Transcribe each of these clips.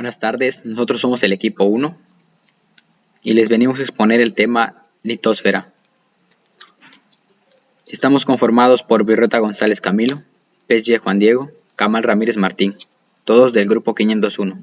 Buenas tardes, nosotros somos el equipo 1 y les venimos a exponer el tema litosfera. Estamos conformados por Virrota González Camilo, Pech Juan Diego, Camal Ramírez Martín, todos del grupo 501.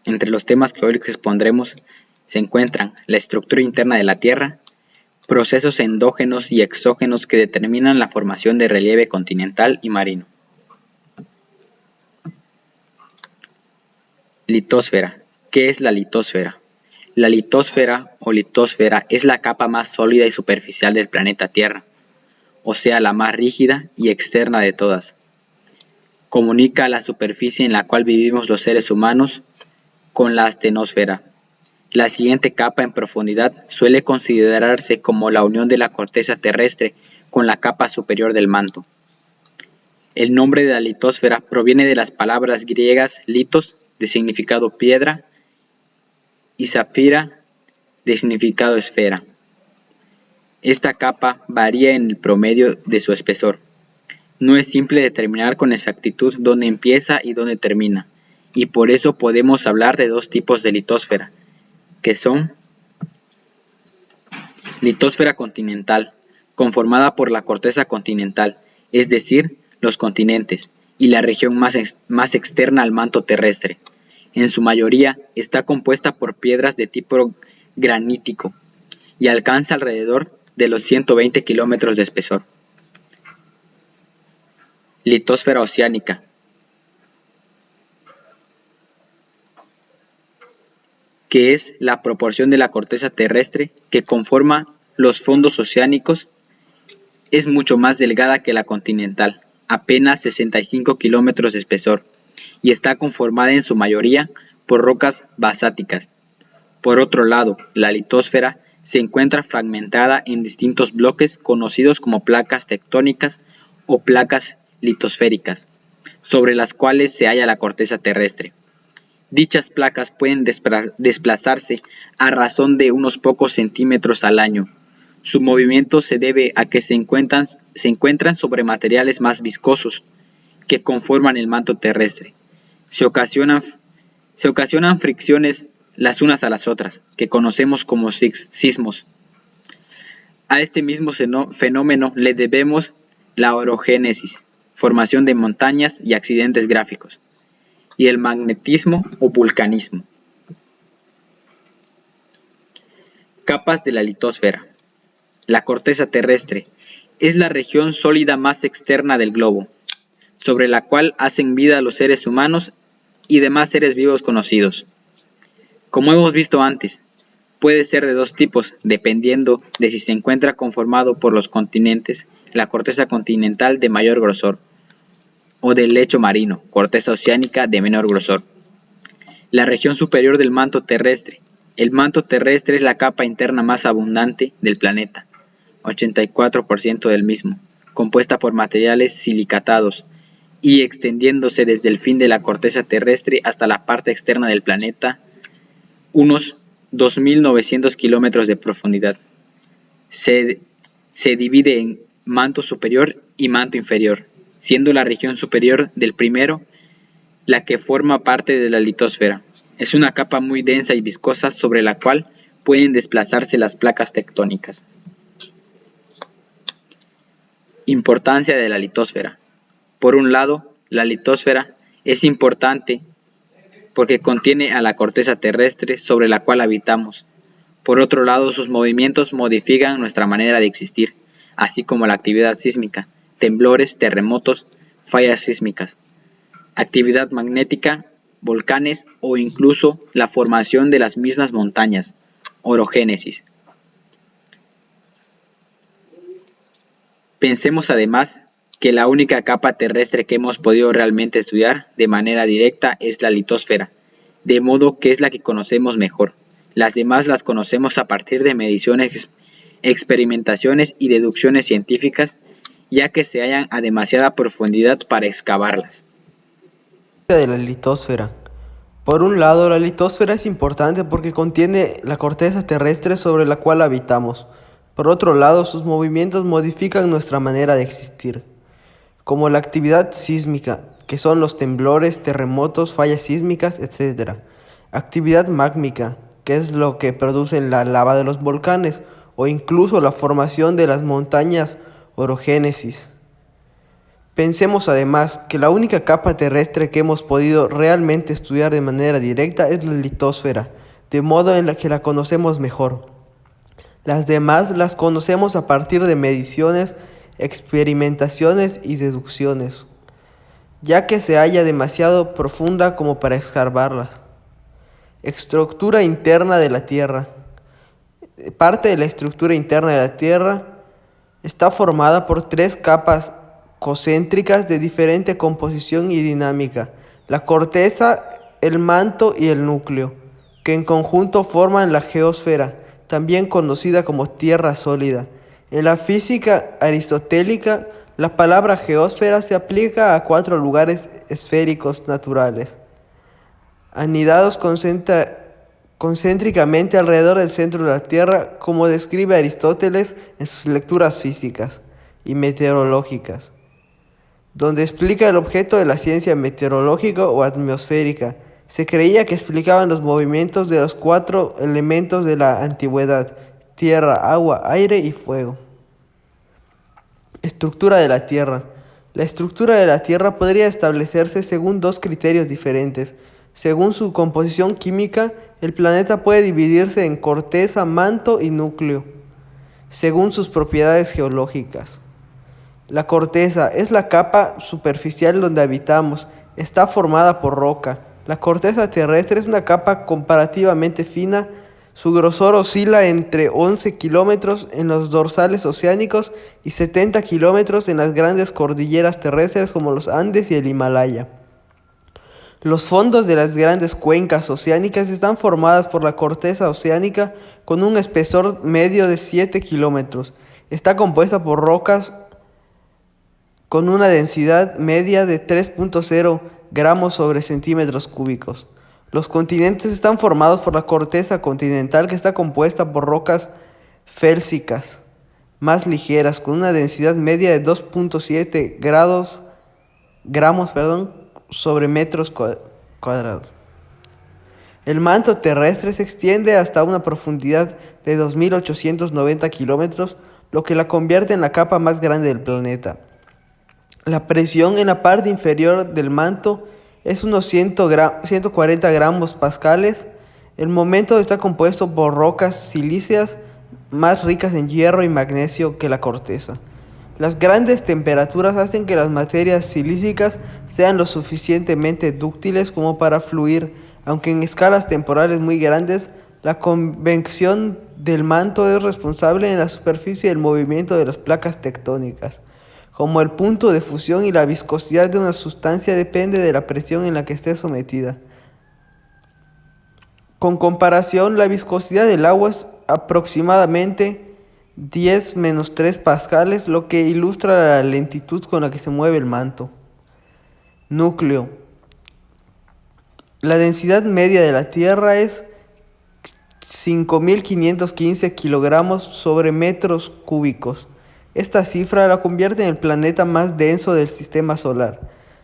Entre los temas que hoy les expondremos se encuentran la estructura interna de la Tierra, procesos endógenos y exógenos que determinan la formación de relieve continental y marino. Litosfera. ¿Qué es la litosfera? La litosfera o litosfera es la capa más sólida y superficial del planeta Tierra, o sea, la más rígida y externa de todas. Comunica la superficie en la cual vivimos los seres humanos con la astenosfera. La siguiente capa en profundidad suele considerarse como la unión de la corteza terrestre con la capa superior del manto. El nombre de la litosfera proviene de las palabras griegas litos, de significado piedra, y zafira, de significado esfera. Esta capa varía en el promedio de su espesor. No es simple determinar con exactitud dónde empieza y dónde termina, y por eso podemos hablar de dos tipos de litosfera, que son litosfera continental, conformada por la corteza continental, es decir, los continentes, y la región más externa al manto terrestre. En su mayoría está compuesta por piedras de tipo granítico y alcanza alrededor de los 120 kilómetros de espesor. Litosfera oceánica. Que es la proporción de la corteza terrestre que conforma los fondos oceánicos, es mucho más delgada que la continental, apenas 65 kilómetros de espesor, y está conformada en su mayoría por rocas basáticas. Por otro lado, la litosfera se encuentra fragmentada en distintos bloques conocidos como placas tectónicas o placas litosféricas, sobre las cuales se halla la corteza terrestre. Dichas placas pueden desplazarse a razón de unos pocos centímetros al año. Su movimiento se debe a que se encuentran sobre materiales más viscosos que conforman el manto terrestre. Se ocasionan fricciones las unas a las otras, que conocemos como sismos. A este mismo fenómeno le debemos la orogénesis, formación de montañas y accidentes gráficos, y el magnetismo o vulcanismo. Capas de la litosfera. La corteza terrestre es la región sólida más externa del globo, sobre la cual hacen vida los seres humanos y demás seres vivos conocidos. Como hemos visto antes, puede ser de dos tipos, dependiendo de si se encuentra conformado por los continentes, la corteza continental de mayor grosor, o del lecho marino, corteza oceánica de menor grosor. La región superior del manto terrestre. El manto terrestre es la capa interna más abundante del planeta, 84% del mismo, compuesta por materiales silicatados, y extendiéndose desde el fin de la corteza terrestre hasta la parte externa del planeta, unos 2.900 kilómetros de profundidad. Se divide en manto superior y manto inferior, siendo la región superior del primero la que forma parte de la litosfera. Es una capa muy densa y viscosa sobre la cual pueden desplazarse las placas tectónicas. Importancia de la litosfera. Por un lado, la litosfera es importante porque contiene a la corteza terrestre sobre la cual habitamos. Por otro lado, sus movimientos modifican nuestra manera de existir, así como la actividad sísmica, temblores, terremotos, fallas sísmicas, actividad magnética, volcanes o incluso la formación de las mismas montañas, orogénesis. Pensemos además que la única capa terrestre que hemos podido realmente estudiar de manera directa es la litosfera, de modo que es la que conocemos mejor. Las demás las conocemos a partir de mediciones, experimentaciones y deducciones científicas, ya que se hallan a demasiada profundidad para excavarlas. De la litosfera. Por un lado, la litosfera es importante porque contiene la corteza terrestre sobre la cual habitamos. Por otro lado, sus movimientos modifican nuestra manera de existir, como la actividad sísmica, que son los temblores, terremotos, fallas sísmicas, etc. actividad mágmica, que es lo que produce la lava de los volcanes, o incluso la formación de las montañas orogénesis. Pensemos además que la única capa terrestre que hemos podido realmente estudiar de manera directa es la litosfera, de modo en la que la conocemos mejor. Las demás las conocemos a partir de mediciones, experimentaciones y deducciones, ya que se halla demasiado profunda como para escarbarlas. Estructura interna de la Tierra. Parte de la estructura interna de la Tierra está formada por tres capas concéntricas de diferente composición y dinámica: la corteza, el manto y el núcleo, que en conjunto forman la geósfera, también conocida como tierra sólida. En la física aristotélica, la palabra geósfera se aplica a 4 lugares esféricos naturales, anidados concéntricamente alrededor del centro de la Tierra, como describe Aristóteles en sus lecturas físicas y meteorológicas, donde explica el objeto de la ciencia meteorológica o atmosférica. Se creía que explicaban los movimientos de los 4 elementos de la antigüedad: tierra, agua, aire y fuego. Estructura de la Tierra. La estructura de la Tierra podría establecerse según 2 criterios diferentes. Según su composición química, el planeta puede dividirse en corteza, manto y núcleo, según sus propiedades geológicas. La corteza es la capa superficial donde habitamos. Está formada por roca. La corteza terrestre es una capa comparativamente fina. Su grosor oscila entre 11 kilómetros en los dorsales oceánicos y 70 kilómetros en las grandes cordilleras terrestres como los Andes y el Himalaya. Los fondos de las grandes cuencas oceánicas están formadas por la corteza oceánica con un espesor medio de 7 kilómetros. Está compuesta por rocas con una densidad media de 3.0 gramos sobre centímetros cúbicos. Los continentes están formados por la corteza continental, que está compuesta por rocas félsicas más ligeras, con una densidad media de 2.7 gramos sobre metros cuadrados. El manto terrestre se extiende hasta una profundidad de 2.890 kilómetros, lo que la convierte en la capa más grande del planeta. La presión en la parte inferior del manto es unos 140 gramos pascales. El momento está compuesto por rocas silíceas más ricas en hierro y magnesio que la corteza. Las grandes temperaturas hacen que las materias silícicas sean lo suficientemente dúctiles como para fluir, aunque en escalas temporales muy grandes. La convección del manto es responsable en la superficie del movimiento de las placas tectónicas. Como el punto de fusión y la viscosidad de una sustancia depende de la presión en la que esté sometida. Con comparación, la viscosidad del agua es aproximadamente 10-3 pascales, lo que ilustra la lentitud con la que se mueve el manto. Núcleo. La densidad media de la Tierra es 5.515 kilogramos sobre metros cúbicos. Esta cifra la convierte en el planeta más denso del sistema solar.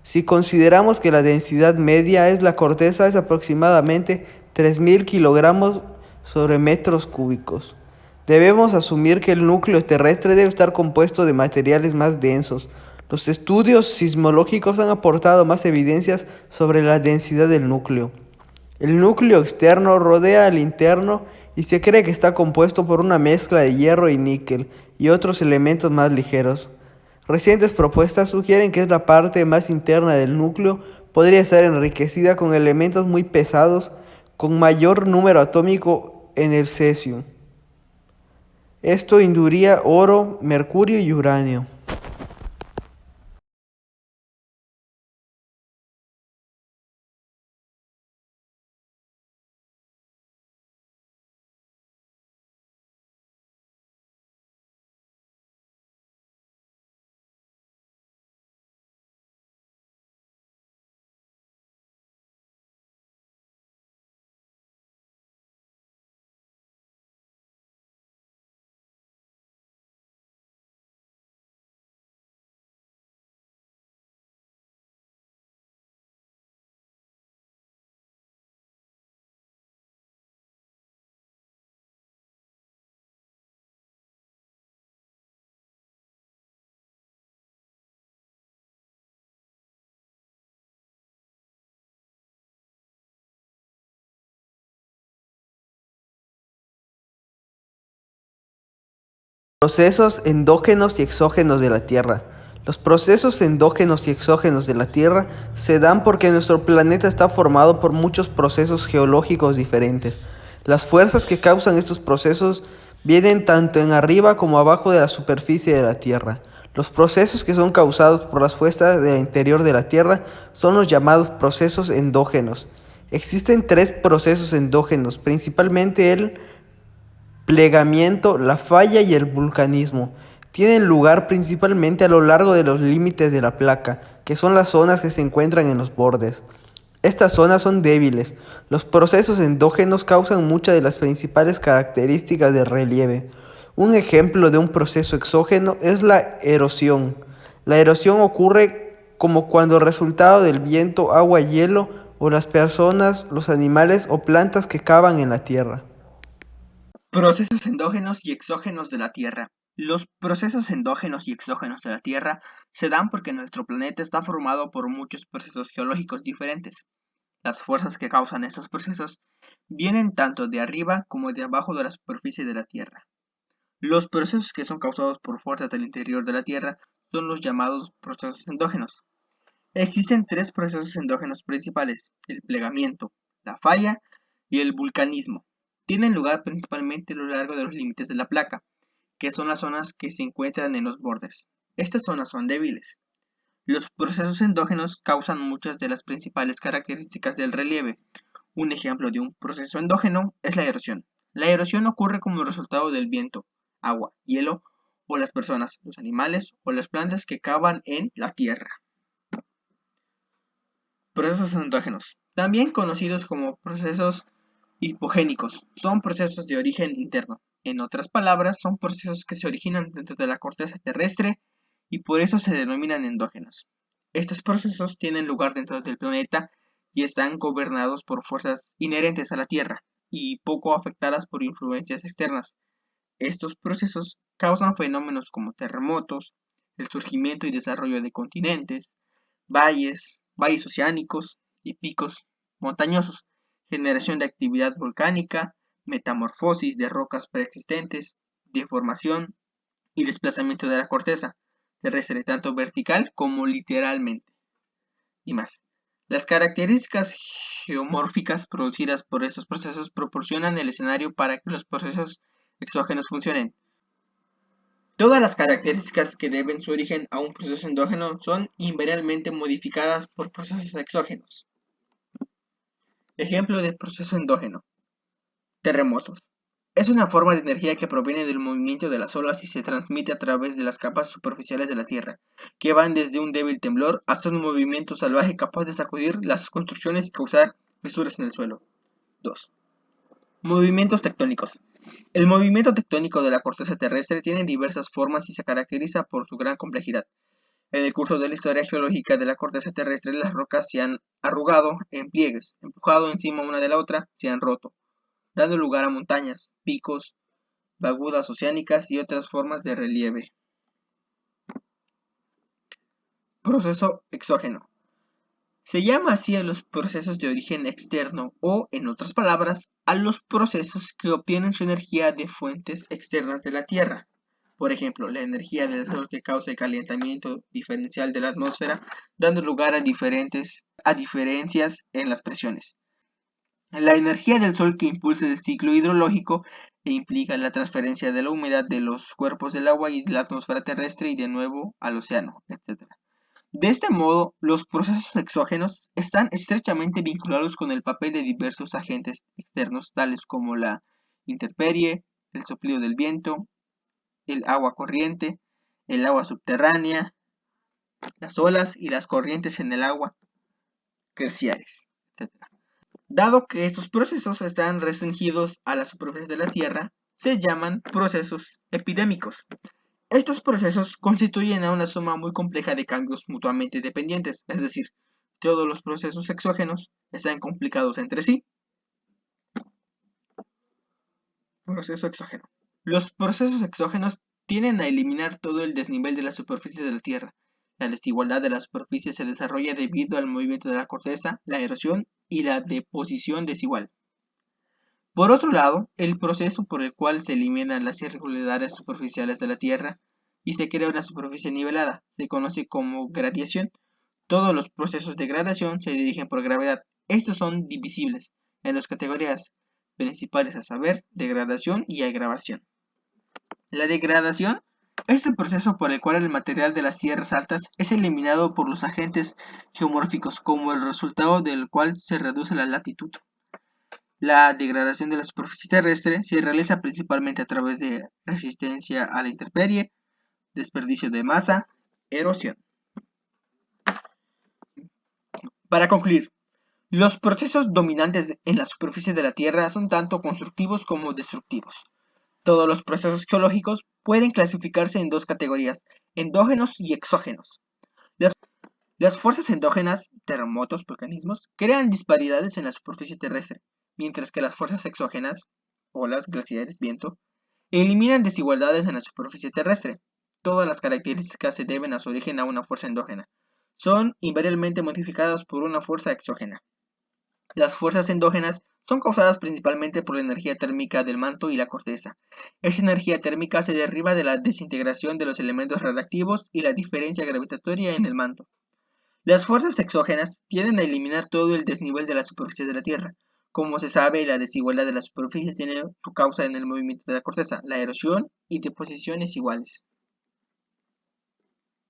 Si consideramos que la densidad media es la corteza, es aproximadamente 3.000 kilogramos sobre metros cúbicos. Debemos asumir que el núcleo terrestre debe estar compuesto de materiales más densos. Los estudios sismológicos han aportado más evidencias sobre la densidad del núcleo. El núcleo externo rodea al interno y se cree que está compuesto por una mezcla de hierro y níquel y otros elementos más ligeros. Recientes propuestas sugieren que la parte más interna del núcleo podría estar enriquecida con elementos muy pesados con mayor número atómico en el cesio. Esto incluiría oro, mercurio y uranio. Procesos endógenos y exógenos de la Tierra. Los procesos endógenos y exógenos de la Tierra se dan porque nuestro planeta está formado por muchos procesos geológicos diferentes. Las fuerzas que causan estos procesos vienen tanto en arriba como abajo de la superficie de la Tierra. Los procesos que son causados por las fuerzas del interior de la Tierra son los llamados procesos endógenos. Existen tres procesos endógenos, principalmente el plegamiento, la falla y el vulcanismo. Tienen lugar principalmente a lo largo de los límites de la placa, que son las zonas que se encuentran en los bordes. Estas zonas son débiles. Los procesos endógenos causan muchas de las principales características del relieve. Un ejemplo de un proceso exógeno es la erosión. La erosión ocurre como cuando resultado del viento, agua, hielo o las personas, los animales o plantas que cavan en la tierra. Procesos endógenos y exógenos de la Tierra. Los procesos endógenos y exógenos de la Tierra se dan porque nuestro planeta está formado por muchos procesos geológicos diferentes. Las fuerzas que causan estos procesos vienen tanto de arriba como de abajo de la superficie de la Tierra. Los procesos que son causados por fuerzas del interior de la Tierra son los llamados procesos endógenos. Existen tres procesos endógenos principales: el plegamiento, la falla y el vulcanismo. Tienen lugar principalmente a lo largo de los límites de la placa, que son las zonas que se encuentran en los bordes. Estas zonas son débiles. Los procesos endógenos causan muchas de las principales características del relieve. Un ejemplo de un proceso endógeno es la erosión. La erosión ocurre como resultado del viento, agua, hielo o las personas, los animales o las plantas que cavan en la tierra. Procesos endógenos, también conocidos como procesos hipogénicos, son procesos de origen interno. En otras palabras, son procesos que se originan dentro de la corteza terrestre y por eso se denominan endógenos. Estos procesos tienen lugar dentro del planeta y están gobernados por fuerzas inherentes a la Tierra y poco afectadas por influencias externas. Estos procesos causan fenómenos como terremotos, el surgimiento y desarrollo de continentes, valles oceánicos y picos montañosos, generación de actividad volcánica, metamorfosis de rocas preexistentes, deformación y desplazamiento de la corteza terrestre tanto vertical como literalmente, y más. Las características geomórficas producidas por estos procesos proporcionan el escenario para que los procesos exógenos funcionen. Todas las características que deben su origen a un proceso endógeno son invariablemente modificadas por procesos exógenos. Ejemplo de proceso endógeno: terremotos. Es una forma de energía que proviene del movimiento de las olas y se transmite a través de las capas superficiales de la Tierra, que van desde un débil temblor hasta un movimiento salvaje capaz de sacudir las construcciones y causar fisuras en el suelo. 2. Movimientos tectónicos. El movimiento tectónico de la corteza terrestre tiene diversas formas y se caracteriza por su gran complejidad. En el curso de la historia geológica de la corteza terrestre, las rocas se han arrugado en pliegues, empujado encima una de la otra, se han roto, dando lugar a montañas, picos, lagunas oceánicas y otras formas de relieve. Proceso exógeno. Se llama así a los procesos de origen externo o, en otras palabras, a los procesos que obtienen su energía de fuentes externas de la Tierra. Por ejemplo, la energía del Sol que causa el calentamiento diferencial de la atmósfera, dando lugar a diferencias en las presiones. La energía del Sol que impulsa el ciclo hidrológico e implica la transferencia de la humedad de los cuerpos del agua y de la atmósfera terrestre y de nuevo al océano, etc. De este modo, los procesos exógenos están estrechamente vinculados con el papel de diversos agentes externos, tales como la intemperie, el soplido del viento, el agua corriente, el agua subterránea, las olas y las corrientes en el agua glaciares, etc. Dado que estos procesos están restringidos a la superficie de la Tierra, se llaman procesos epidémicos. Estos procesos constituyen a una suma muy compleja de cambios mutuamente dependientes, es decir, todos los procesos exógenos están complicados entre sí. Proceso exógeno. Los procesos exógenos tienden a eliminar todo el desnivel de la superficie de la Tierra. La desigualdad de la superficie se desarrolla debido al movimiento de la corteza, la erosión y la deposición desigual. Por otro lado, el proceso por el cual se eliminan las irregularidades superficiales de la Tierra y se crea una superficie nivelada se conoce como gradiación. Todos los procesos de gradación se dirigen por gravedad. Estos son divisibles en dos categorías principales, a saber, degradación y agravación. La degradación es el proceso por el cual el material de las tierras altas es eliminado por los agentes geomórficos, como el resultado del cual se reduce la latitud. La degradación de la superficie terrestre se realiza principalmente a través de resistencia a la intemperie, desperdicio de masa, erosión. Para concluir, los procesos dominantes en la superficie de la Tierra son tanto constructivos como destructivos. Todos los procesos geológicos pueden clasificarse en dos categorías, endógenos y exógenos. Las fuerzas endógenas, terremotos, volcanismos, crean disparidades en la superficie terrestre, mientras que las fuerzas exógenas, olas, glaciares, viento, eliminan desigualdades en la superficie terrestre. Todas las características se deben a su origen a una fuerza endógena. Son invariablemente modificadas por una fuerza exógena. Las fuerzas endógenas son causadas principalmente por la energía térmica del manto y la corteza. Esa energía térmica se deriva de la desintegración de los elementos radiactivos y la diferencia gravitatoria en el manto. Las fuerzas exógenas tienden a eliminar todo el desnivel de la superficie de la Tierra. Como se sabe, la desigualdad de la superficie tiene su causa en el movimiento de la corteza, la erosión y deposiciones iguales.